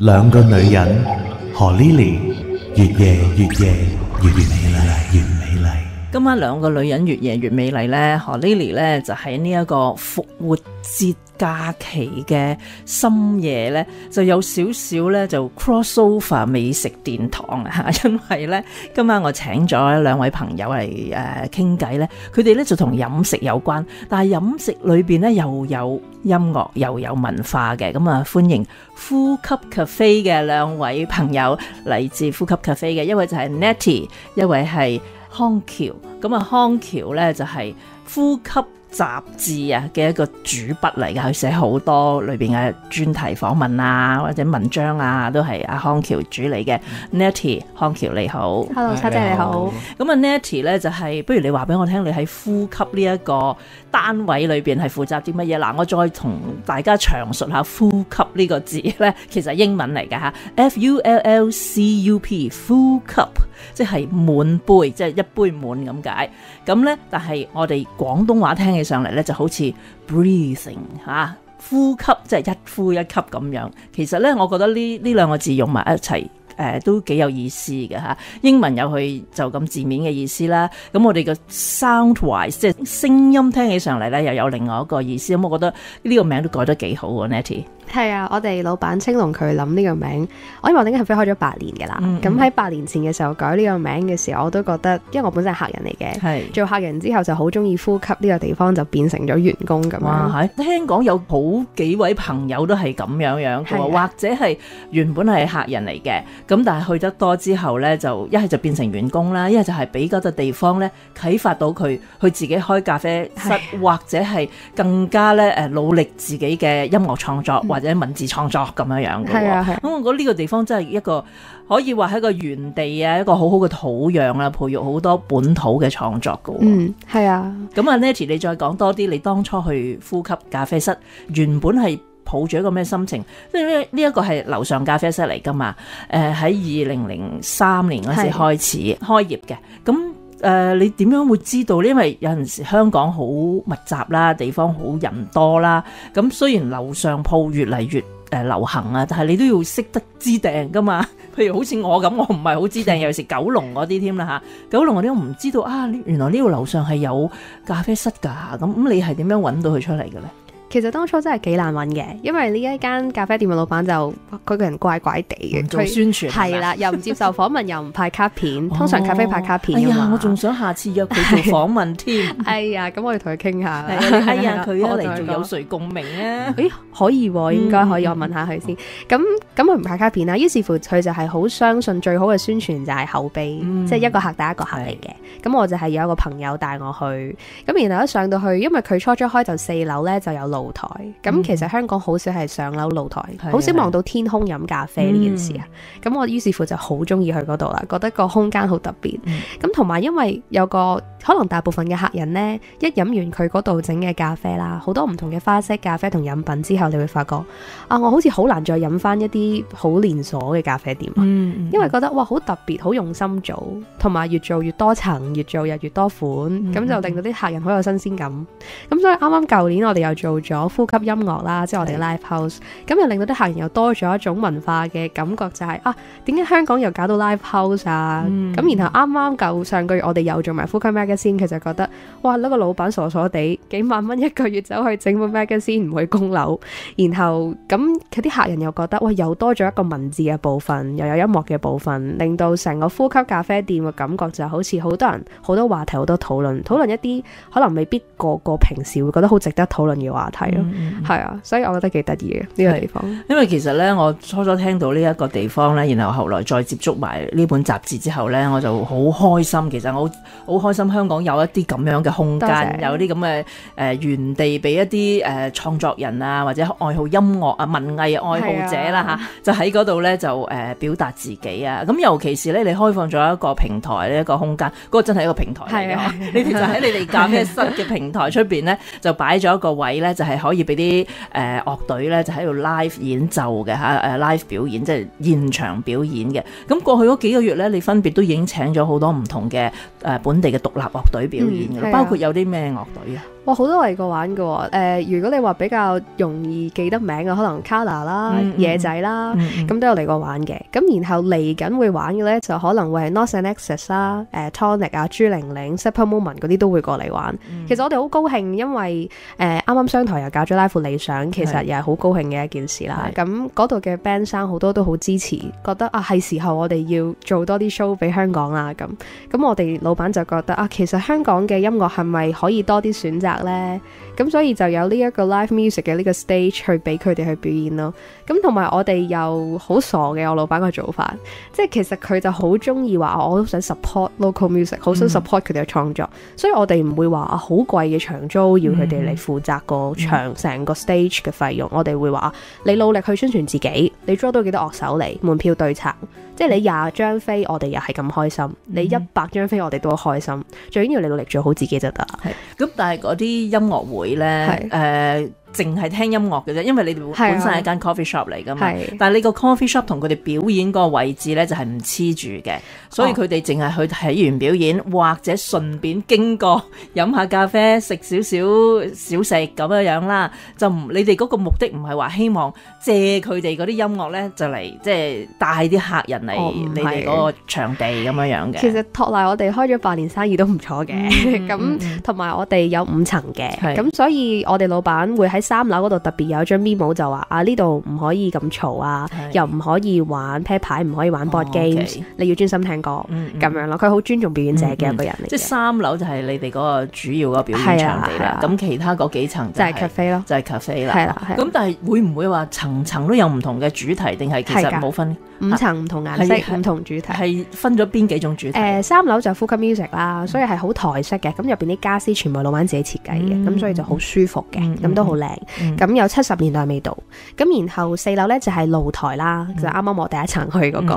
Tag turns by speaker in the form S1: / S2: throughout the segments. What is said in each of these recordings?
S1: 兩個女人何 Lily 越夜越美麗，越美麗。
S2: 今晚兩個女人越夜越美麗咧，何 Lily 咧就喺呢一個復活節假期嘅深夜咧，就有少少咧就 crossover 美食殿堂啊！因為咧今晚我請咗兩位朋友嚟傾偈咧，佢哋咧就同飲食有關，但係飲食裏邊咧又有音樂又有文化嘅，咁啊歡迎呼吸 cafe 嘅兩位朋友，嚟自呼吸 cafe 嘅，一位就係 Nettie， 一位係康橋。咁啊康橋咧就係呼吸雜誌啊嘅一個主筆嚟嘅，佢寫好多裏邊嘅專題訪問啊或者文章啊，都係阿康橋主理嘅。Nettie， 康橋你好。
S3: Hello， 叉姐你好。
S2: 咁啊 Nettie 咧就係、不如你話俾我聽，你喺呼吸呢一個單位裏邊係負責啲乜嘢？嗱，我再同大家詳述下呼吸呢個字咧，其實係英文嚟嘅吓 ，FULLCUP， 呼吸即係滿杯，即係一杯滿咁解。咁咧，但係我哋廣東話聽起上嚟咧，就好似 breathing 吓，呼吸即係一呼一吸咁樣。其實咧，我覺得呢兩個字用埋一齊。都幾有意思嘅嚇，英文有佢就咁字面嘅意思啦。咁我哋嘅 soundwise 即係聲音聽起上嚟咧，又有另外一個意思。咁我覺得呢個名都改得幾好喎 ，Nettie。
S3: 係啊，我哋老闆青龍佢諗呢個名，我因為我哋已經係開咗8年嘅啦。咁喺8年前嘅時候改呢個名嘅時候，我都覺得，因為我本身係客人嚟嘅，做客人之後就好中意呼吸呢個地方，就變成咗員工咁樣。
S2: 哇，聽講有好幾位朋友都係咁樣嘅，或者係原本係客人嚟嘅，咁但係去得多之後呢，就一係就變成員工啦，一係就係俾嗰個地方呢啟發到佢去自己開咖啡室，或者係更加咧努力自己嘅音樂創作。或者文字創作咁樣嘅喎，咁我覺得呢個地方真係一個可以話係一個園地啊，一個好好嘅土壤啦，培育好多本土嘅創作嘅喎。
S3: 係啊。咁
S2: 啊 Nettie 你再講多啲，你當初去呼吸咖啡室原本係抱住一個咩心情？即係呢一個係樓上咖啡室嚟㗎嘛？喺2003年嗰時開始開業嘅，咁。你點樣會知道呢？因為有陣時香港好密集啦，地方好人多啦。咁雖然樓上鋪越嚟越流行啊，但係你都要識得知訂噶嘛。譬如好似我咁，我唔係好知訂，尤其是九龍嗰啲添啦嚇。九龍嗰啲我唔知道啊，原來呢個樓上係有咖啡室㗎。咁你係點樣揾到佢出嚟嘅咧？
S3: 其實當初真係幾難揾嘅，因為呢一間咖啡店嘅老闆就佢個人怪怪地嘅，
S2: 做宣傳
S3: 係啦，又唔接受訪問，又唔派卡片，通常咖啡派卡片㗎嘛。
S2: 哎呀，我仲想下次約佢做訪問添。
S3: 哎呀，咁我要同佢傾下。
S2: 哎呀，佢一嚟做有誰共鳴啊？
S3: 誒，可以喎，應該可以，我問下佢先。咁佢唔派卡片啦，於是乎佢就係好相信最好嘅宣傳就係口碑，即係一個客帶一個客嚟嘅。咁我就係有一個朋友帶我去，咁然後一上到去，因為佢初開就4樓咧就有露台，咁其實香港好少係上樓露台，好少望到天空飲咖啡呢件事啊。咁我於是乎就好中意去嗰度啦，覺得個空間好特別。咁同埋因為有個可能大部分嘅客人呢，一飲完佢嗰度整嘅咖啡啦，好多唔同嘅花式咖啡同飲品之後，你會發覺啊，我好似好難再飲翻一啲好連鎖嘅咖啡店啊。因為覺得哇好特別，好用心做，同埋越做越多層，越做又越多款，咁就令到啲客人好有新鮮感。咁所以啱啱舊年我哋又做咗呼吸音樂啦，即係我哋嘅 live house， 咁又令到啲客人又多咗一種文化嘅感覺，就係點解香港又搞到 live house 啊？咁然後啱啱上個月我哋又做埋呼吸 magazine，佢就覺得哇呢個老闆傻傻地，幾萬蚊一個月走去整本 magazine 唔去供樓，然後咁佢啲客人又覺得哇又多咗一個文字嘅部分，又有音樂嘅部分，令到成個呼吸咖啡店嘅感覺就好似好多人好多話題，好多討論一啲可能未必個平時會覺得好值得討論嘅話題咯。係啊，所以我覺得幾得意嘅呢個地方。因
S2: 為其實咧，我初聽到呢一個地方咧，然後後來再接觸埋呢本雜誌之後咧，我就好開心。其實我好開心，香港有一啲咁樣嘅空間，有啲咁嘅園地俾一啲創作人啊，或者愛好音樂啊、文藝愛好者啦就喺嗰度咧就表達自己啊。咁尤其是咧，你開放咗一個平台呢一個空間，嗰個真係一個平台嚟嘅。你哋就喺你哋咖啡室嘅平台出邊咧，就擺咗一個位咧，就係可以俾啲樂隊咧就喺度 live 演奏嘅live 表演，即係現場表演嘅。咁過去嗰幾個月咧，你分別都已經請咗好多唔同嘅本地嘅獨立樂隊表演嘅，包括有啲咩樂隊啊？
S3: 哇，好多嚟過玩嘅喎。如果你話比較容易記得名嘅，可能 Kala 啦、野仔啦，咁都有嚟過玩嘅。咁然後嚟緊會玩嘅咧，就可能會係 North and Exodus 啦、Tonic 啊、朱玲玲、Super Moment 嗰啲都會過嚟玩。其實我哋好高興，因為啱啱商台又搞咗拉闊理想，其實又係好高興嘅一件事啦。咁嗰度嘅 band 生好多都好支持，覺得啊係時候我哋要做多啲 show 俾香港啦。咁我哋老闆就覺得啊，其實香港嘅音樂係咪可以多啲選擇呢？咁所以就有呢一個 live music 嘅呢個 stage 去俾佢哋去表演咯。咁同埋我哋又好傻嘅，我老闆個做法，即係其實佢就好中意話我都想 support local music， 好想 support 佢哋嘅創作，所以我哋唔會話好貴嘅場租要佢哋嚟負責個場成個 stage 嘅費用。我哋會話你努力去宣傳自己，你捉到幾多樂手嚟，門票對策，即係你20張飛我哋又係咁開心，你100張飛我哋都開心，最緊要你努力做好自己就得啦。
S2: 咁但係嗰啲音樂會咧，淨係聽音樂嘅啫，因為你哋本身係間 coffee shop 嚟噶嘛，但係你個 coffee shop 同佢哋表演嗰個位置咧就係唔黐住嘅，所以佢哋淨係去睇完表演，或者順便經過飲下咖啡，食少少小食咁樣啦。就唔，你哋嗰個目的唔係話希望借佢哋嗰啲音樂咧就嚟即係帶啲客人嚟你哋嗰個場地咁樣嘅。
S3: 其實托賴我哋開咗8年生意都唔錯嘅，咁同埋我哋有5層嘅，咁所以我哋老闆會喺3樓嗰度特別有一張 memo 就話啊，呢度唔可以咁嘈啊，又唔可以玩啤牌，唔可以玩 board games，你要專心聽歌咁樣咯。佢好尊重表演者嘅一個人嚟嘅。即係
S2: 3樓就係你哋嗰個主要個表演場地啦。咁其他嗰幾層
S3: 就係 cafe 咯，
S2: 就係 cafe 啦。咁但係會唔會話層層都有唔同嘅主題，定係其實冇分
S3: ？5層唔同顏色，唔同主題。
S2: 係分咗邊幾種主題
S3: ？3樓就呼吸 music 啦，所以係好台式嘅。咁入邊啲家私全部老闆自己設計嘅，咁所以就好舒服嘅，咁都好靚。咁有70年代味道。咁然後4樓咧就係露台啦，就啱啱我第一層去嗰個。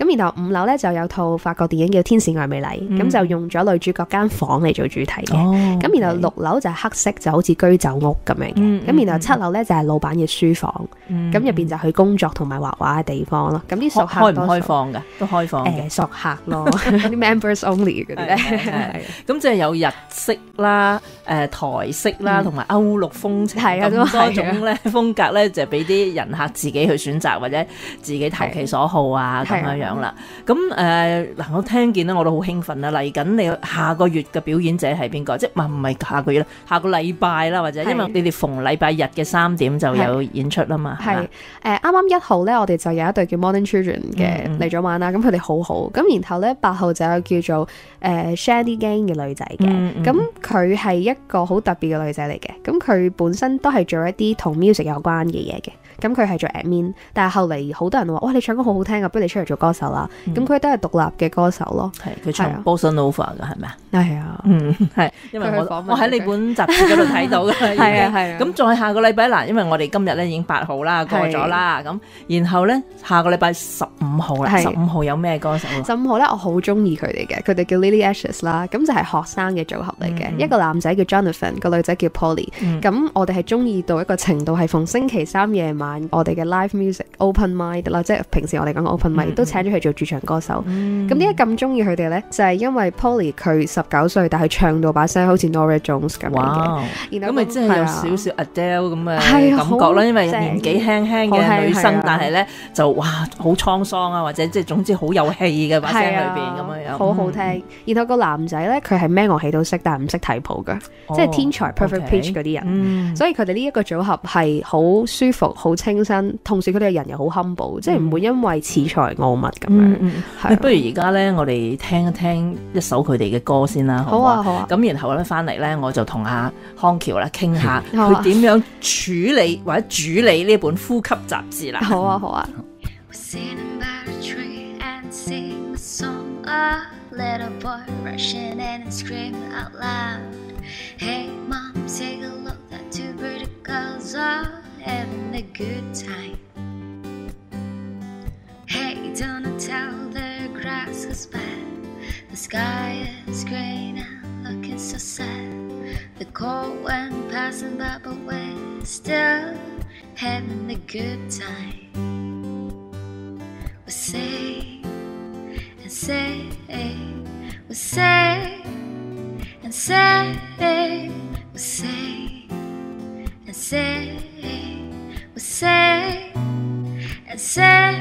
S3: 咁然後5樓咧就有套法國電影叫《天使愛美麗》，咁就用咗女主角間房嚟做主題嘅。咁然後6樓就係黑色，就好似居酒屋咁樣嘅。咁然後7樓咧就係老闆嘅書房，咁入邊就去工作同埋畫畫嘅地方咯。咁啲熟客
S2: 開唔開放㗎？都開放嘅，
S3: 熟客咯，啲 members only 嗰啲咧。
S2: 咁即係有日式啦、台式啦，同埋歐陸風情咁多種咧風格咧，就俾啲人客自己去選擇，或者自己投其所好啊咁樣啦。咁嗱，我聽見咧我都好興奮啦！嚟緊你下個月嘅表演者係邊個？即係唔係下個月啦，下個禮拜啦，或者因為你哋逢禮拜日嘅3點就有演出啦嘛。
S3: 係啱啱1號咧，我哋就有一隊叫 Modern Children 嘅嚟咗玩啦。咁佢哋好好。咁然後咧8號就有叫做Shandy Gang 嘅女仔嘅。咁佢係一個好特別嘅女仔嚟嘅。咁佢本身都係做一啲同 music 有關嘅嘢嘅。咁佢係做 admin， 但係後嚟好多人話：哇，你唱歌好好聽啊，不如你出嚟做歌手啦。咁佢都係獨立嘅歌手咯。
S2: 係佢唱 Bossa Nova 㗎，係咪啊？
S3: 係啊，
S2: 係因為我喺你本雜誌嗰度睇到㗎啦。係啊係啊。咁再下個禮拜嗱，因為我哋今日咧已經8號啦，過咗啦。咁然後咧下個禮拜15號啦，15號有咩歌手
S3: ？15號咧我好中意佢哋嘅，佢哋叫 Lily Ashes 啦。咁就係學生嘅組合嚟嘅，一個男仔叫 Jonathan， 個女仔叫 Polly。咁我哋係中意到一個程度，係逢星期3夜晚我哋嘅 live music open mic 啦，即係平時我哋講嘅 open mic 都請咗佢做駐場歌手。咁點解咁中意佢哋咧？就係因為 Polly 佢19歲，但係唱到把聲好似 Norah Jones 咁樣嘅。咁
S2: 咪即係有少少 Adele 咁嘅感覺啦。因為年紀輕輕嘅女生，但係咧就哇好滄桑啊，或者即係總之好有氣嘅把聲裏邊咁樣，
S3: 好好聽。然後個男仔咧，佢係咩樂器都識，但係唔識睇譜嘅，即係天才 perfect pitch 嗰啲人。所以佢哋呢一個組合係好舒服、好清新，同時佢哋嘅人又好 humble， 即係唔會因為恃才傲物咁樣。
S2: 不如而家咧，我哋聽一聽一首佢哋嘅歌先啦，好啊好啊。咁然後咧翻嚟咧，我就同阿康橋啦傾下佢點樣處理或者主理呢本呼吸雜誌啦。
S3: 好啊好啊。
S4: Little boy rushing in and screaming out loud. Hey mom, take a look, that two pretty girls are having a good time. Hey, don't tell the grass is bad. The sky is grey and looking so sad. The cold wind passing by, but we're still having a good time. We say and say, we say and say, we say and say, we'll say and say.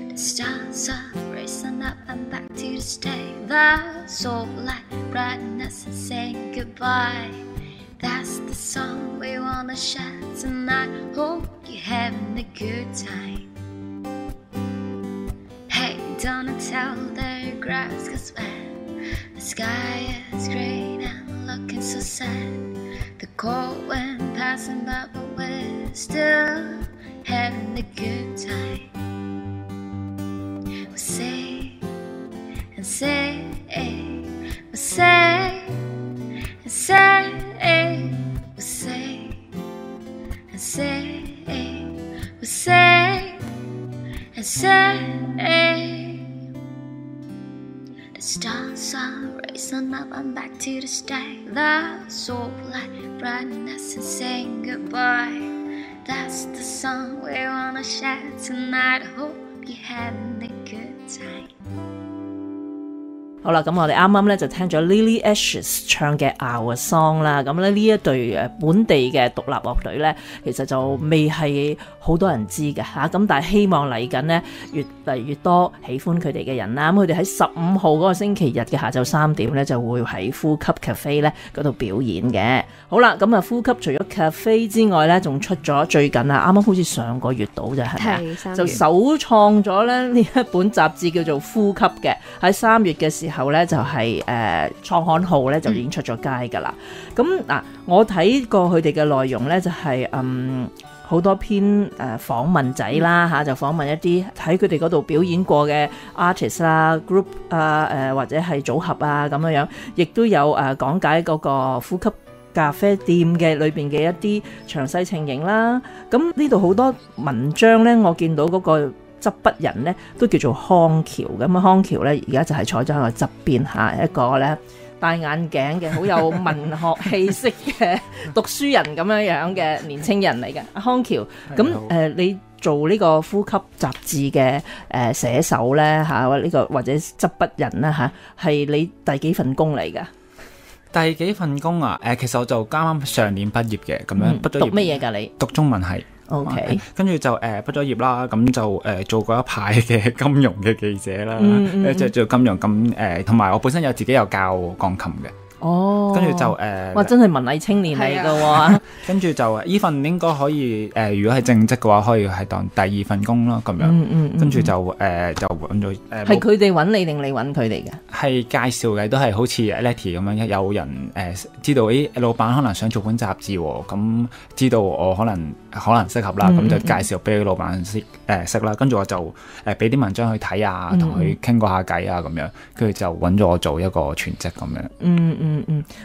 S4: The stars are racing up and back to the stage. The soul light brightness and saying goodbye. That's the song we wanna share tonight. Hope you're having a good time. Hey, don't tell the grass goes wet. The sky is grey and looking so sad. The cold wind passing by, but we're still having a good time. We'll say and say, we'll say and say, we'll say and say, we'll say and say. The stars are racing up and back to the sky. The soul light brightness and saying goodbye. That's the song we wanna share tonight. I hope you're having a good time.
S2: 好啦，咁我哋啱啱咧就聽咗 Lily Ashes 唱嘅 Our Song 啦，咁咧呢一隊本地嘅獨立樂隊咧，其實就未係好多人知嘅嚇，咁但係希望嚟緊呢，越嚟越多喜歡佢哋嘅人啦，咁佢哋喺15號嗰個星期日嘅下晝3點咧就會喺呼吸 cafe 咧嗰度表演嘅。好啦，咁啊呼吸除咗 cafe 之外咧，仲出咗最近啊，啱啱好似上個月到啫，係咪啊？就首創咗咧呢一本雜誌叫做呼吸嘅，喺3月嘅時候咧就係創刊號咧就已經出咗街噶啦。咁嗱，我睇過佢哋嘅內容咧就係好多篇訪問仔啦嚇，就訪問一啲喺佢哋嗰度表演過嘅 artist 啦、group 或者係組合啊咁樣，亦都有講解嗰個呼吸咖啡店嘅裏邊嘅一啲詳細情形啦。咁呢度好多文章咧，我見到嗰個執筆人咧都叫做康橋，咁啊康橋咧而家就係坐咗喺我側邊嚇，一個咧戴眼鏡嘅好有文學氣息嘅讀書人咁樣嘅年青人嚟嘅。阿康橋，咁你做呢個呼吸雜誌嘅寫手咧嚇，呢個或者執筆人啦嚇，係你第幾份工嚟㗎？
S5: 第幾份工啊？其實我就啱啱上年畢業嘅，咁樣畢咗業。讀
S2: 乜嘢㗎你？讀
S5: 中文系。OK， 跟住就畢咗業啦，咁就做過一排嘅金融嘅記者啦，即係做金融咁同埋我本身自己有教鋼琴嘅。哦，跟住就
S2: 哇，真係文藝青年嚟㗎喎！
S5: 跟住就呢份應該可以如果係正職嘅話，可以係當第2份工啦咁樣。跟住就揾咗
S2: 係佢哋揾你定你揾佢哋嘅？
S5: 係介紹嘅，都係好似 Letty 咁樣，有人知道老闆可能想做本雜誌喎，咁知道我可能適合啦，咁就介紹俾老闆識啦。跟住我就俾啲文章去睇啊，同佢傾過下偈啊咁樣，跟住就揾咗我做一個全職咁樣。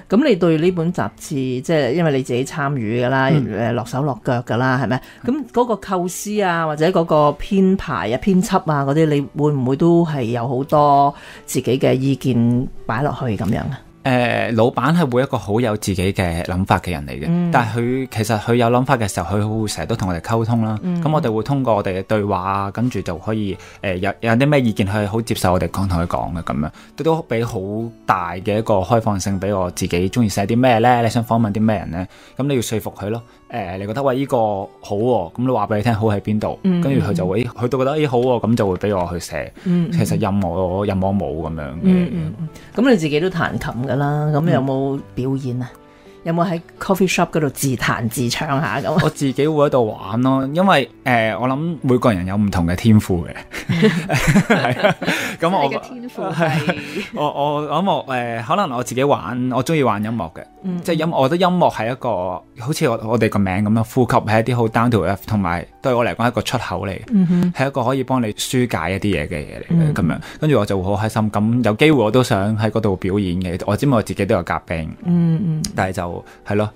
S2: 咁你對呢本雜誌，即係因為你自己參與噶啦，落手落腳噶啦，係咪？咁嗰個構思啊，或者嗰個編排啊、編輯啊嗰啲，你會唔會都係有好多自己嘅意見擺落去咁樣啊？
S5: 老闆係會一個好有自己嘅諗法嘅人嚟嘅，但係其實佢有諗法嘅時候，佢會成日都同我哋溝通啦。咁我哋會通過我哋嘅對話啊，跟住就可以有啲咩意見，佢係好接受我哋同佢講嘅咁樣，都俾好大嘅一個開放性俾我自己中意寫啲咩咧？你想訪問啲咩人咧？咁你要說服佢咯。你覺得喂呢個好喎，咁你話俾你聽好喺邊度？跟住佢就會佢都覺得好喎，咁就會俾我去寫。其實任我冇咁樣嘅。
S2: 咁你自己都彈琴㗎啦，咁有冇表演啊？有冇喺 coffee shop 嗰度自彈自唱下咁？
S5: 我自己會喺度玩咯，因為我諗每個人有唔同嘅天賦嘅，係啊。咁我嘅天賦係我諗可能我自己玩，我中意玩音樂嘅，即係我覺得音樂係一個好似我哋個名咁樣，呼吸係一啲好 down to earth，同埋對我嚟講係一個出口嚟，係一個可以幫你紓解一啲嘢嘅嘢嚟嘅咁樣。跟住我就會好開心，咁有機會我都想喺嗰度表演嘅。我知我自己都有夾 band，但係就係咯，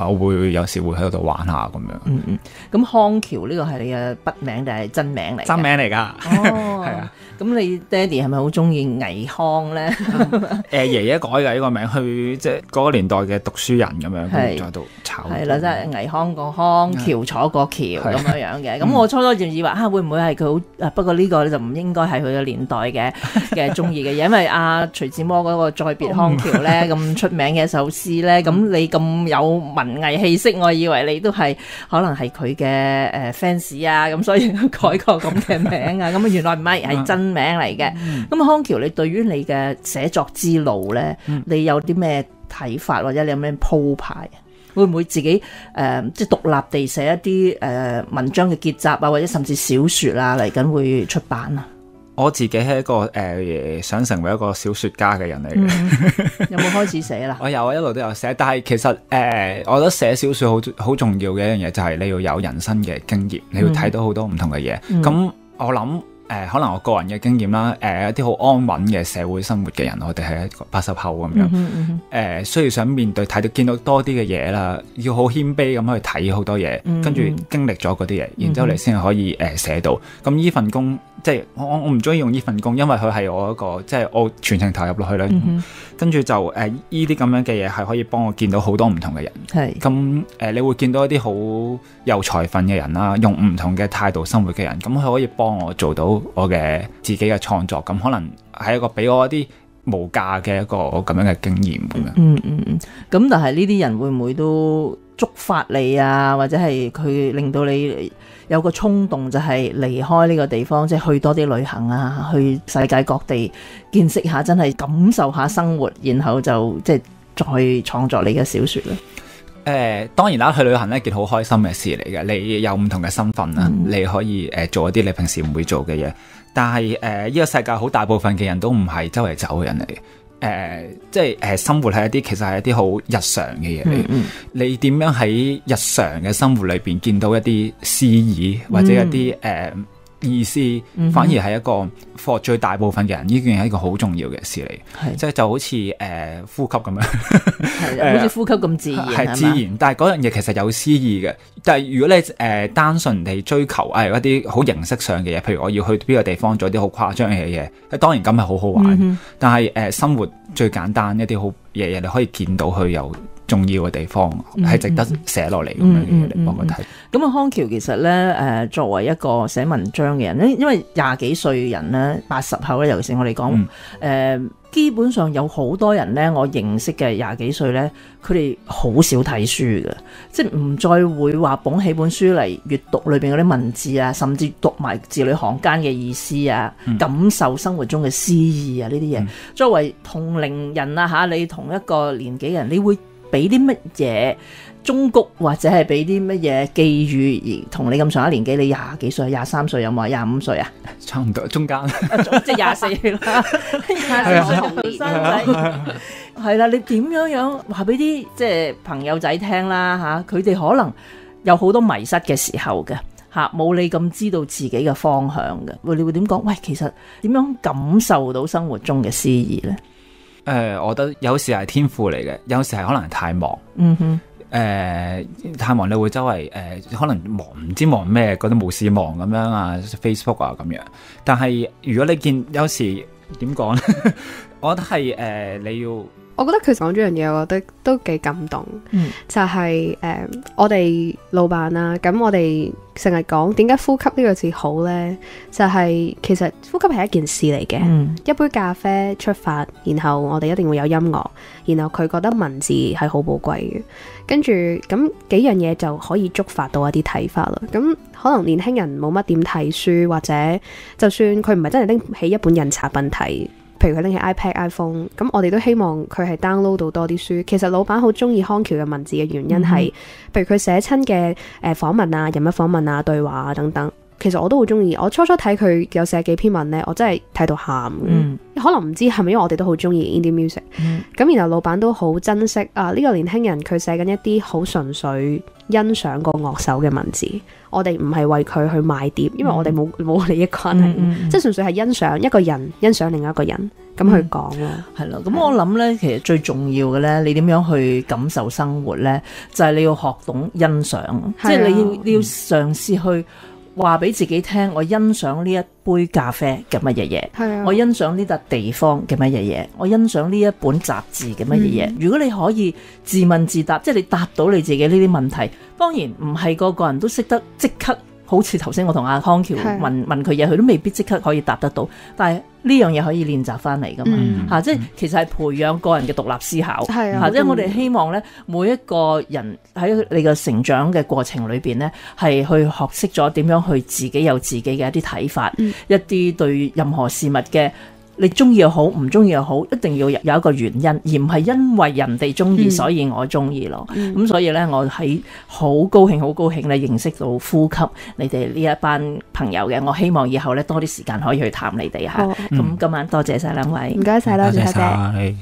S5: 我會有時會喺度玩下咁樣。
S2: 咁康橋呢個係你嘅筆名定係真名嚟？
S5: 真名嚟㗎。
S2: 哦，
S5: 係啊。
S2: 咁你爹哋係咪好中意倪匡咧？
S5: 爺爺改嘅呢個名，去即係嗰個年代嘅讀書人咁樣，咁就喺度炒。
S2: 係啦，即係倪匡個匡，喬楚個喬咁樣嘅。咁我初初就以為會唔會係佢好？不過呢個就唔應該係佢嘅年代嘅中意嘅嘢，因為徐志摩嗰個再別康橋咧咁出名嘅一首詩咧，咁你咁有文藝氣息，我以為你都係可能係佢嘅fans 啊，咁所以改個咁嘅名啊。咁原來唔係真名嚟嘅。咁康橋，你對於你嘅寫作之路咧，你有啲咩睇法，或者你有咩鋪排？會唔會自己即係獨立地寫一啲文章嘅結集啊，或者甚至小說啊嚟緊會出版啊？
S5: 我自己係一個想成為一個小說家嘅人嚟嘅。
S2: 有冇開始寫啦？
S5: 我有啊，一路都有寫，但係其實我覺得寫小說好重要嘅一樣嘢就係你要有人生嘅經驗，你要睇到好多唔同嘅嘢。咁我諗。可能我個人嘅經驗啦，一啲好安穩嘅社會生活嘅人，我哋係一個80後咁樣，需要想面對見到多啲嘅嘢啦，要好謙卑咁去睇好多嘢，跟住經歷咗嗰啲嘢，然之後你先可以寫到。咁呢份工即係我唔中意用呢份工，因為佢係我一個即係我全程投入落去啦。跟住就呢啲咁樣嘅嘢係可以幫我見到好多唔同嘅人。係咁你會見到一啲好有才奮嘅人啦，用唔同嘅態度生活嘅人，咁佢可以幫我做到我嘅自己嘅創作，咁可能係一個俾我一啲無價嘅一個咁樣嘅經驗咁樣。
S2: 咁但係呢啲人會唔會都觸發你啊？或者係佢令到你有個衝動，就係離開呢個地方，即係去多啲旅行啊，去世界各地見識下，真係感受下生活，然後就即係再創作你嘅小說咧。
S5: 當然啦，去旅行係一件好開心嘅事嚟嘅，你有唔同嘅身份啦，你可以做一啲你平時唔會做嘅嘢。但係呢個世界好大部分嘅人都唔係周圍走嘅人嚟嘅，即係生活係一啲其實係一啲好日常嘅嘢嚟。你點樣喺日常嘅生活裏邊見到一啲詩意或者一啲意思，反而係一個 for 最大部分嘅人，呢件係一個好重要嘅事嚟。即係就好似呼吸咁樣，
S2: 好似呼吸咁自然，
S5: 係自然。但係嗰樣嘢其實有詩意嘅。但係如果你單純地追求一啲好形式上嘅嘢，譬如我要去邊個地方做啲好誇張嘅嘢，當然咁係好好玩。但係生活最簡單一啲好嘢，你可以見到佢有重要嘅地方，係值得寫落嚟咁樣嘅嘢嚟幫我睇。
S2: 咁啊，康橋其實咧，作為一個寫文章嘅人咧，因為廿幾歲人咧，80後咧，尤其是我哋講，基本上有好多人咧，我認識嘅廿幾歲咧，佢哋好少睇書嘅，即係唔再會話捧起本書嚟閱讀裏邊嗰啲文字啊，甚至讀埋字裏行間嘅意思啊，感受生活中嘅詩意啊呢啲嘢。作為同齡人啊嚇，你同一個年紀人，你會俾啲乜嘢忠告，或者係俾啲乜嘢寄語而同你咁上下年紀，你廿幾歲、23歲有冇啊？25歲啊？
S5: 差唔多中間，
S2: 即係24啦，24歲同生仔，係啦。你點樣話俾啲即係朋友仔聽啦嚇？佢哋可能有好多迷失嘅時候嘅嚇，冇你咁知道自己嘅方向嘅。你會點講？喂，其實點樣感受到生活中嘅詩意咧？
S5: 我覺得有時係天賦嚟嘅，有時係可能太忙。太忙你會周圍可能忙唔知忙咩，覺得冇事忙咁樣啊 ，Facebook 啊咁樣。但係如果你見有時點講咧，我覺得係你要。
S3: 我覺得佢講咗樣嘢，我覺得都幾感動。就係我哋老闆啦，咁我哋成日講點解呼吸呢個字好呢？就係其實呼吸係一件事嚟嘅。一杯咖啡出發，然後我哋一定會有音樂，然後佢覺得文字係好寶貴嘅，跟住咁幾樣嘢就可以觸發到一啲睇法啦。咁可能年輕人冇乜點睇書，或者就算佢唔係真係拎起一本印刷品睇。譬如佢拎起 iPad、iPhone， 咁我哋都希望佢係 download 到多啲書。其實老闆好中意康橋嘅文字嘅原因係，譬如佢寫親嘅訪問啊、人物訪問啊、對話啊等等，其實我都好中意。我初初睇佢有寫幾篇文咧，我真係睇到喊。可能唔知係咪因為我哋都好中意 indie music。咁然後老闆都好珍惜呢個年輕人，佢寫緊一啲好純粹欣賞個樂手嘅文字。我哋唔係為佢去賣碟，因為我哋冇利益關係，即係純粹係欣賞一個人，欣賞另一個人咁去講咯。
S2: 係咯，咁我諗咧，其實最重要嘅咧，你點樣去感受生活咧，就係你要學懂欣賞，即係你要嘗試去話俾自己聽，我欣賞呢一杯咖啡嘅乜嘢嘢，我欣賞呢笪地方嘅乜嘢嘢，我欣賞呢一本雜誌嘅乜嘢嘢。如果你可以自問自答，即係你答到你自己呢啲問題，當然唔係個個人都識得即刻，好似頭先我同阿康橋問佢嘢，佢都未必即刻可以答得到，但係呢樣嘢可以練習翻嚟噶嘛，即係其實係培養個人嘅獨立思考，即係我哋希望咧，每一個人喺你嘅成長嘅過程裏邊咧，係去學識咗點樣去自己有自己嘅一啲睇法，一啲對任何事物嘅。你中意又好，唔中意又好，一定要有一個原因，而唔係因為人哋中意，所以我中意咯。咁所以咧，我喺好高興咧，認識到呼吸你哋呢一班朋友嘅。我希望以後咧多啲時間可以去探你哋嚇。咁今晚多謝晒兩位，
S3: 唔該晒啦，多謝。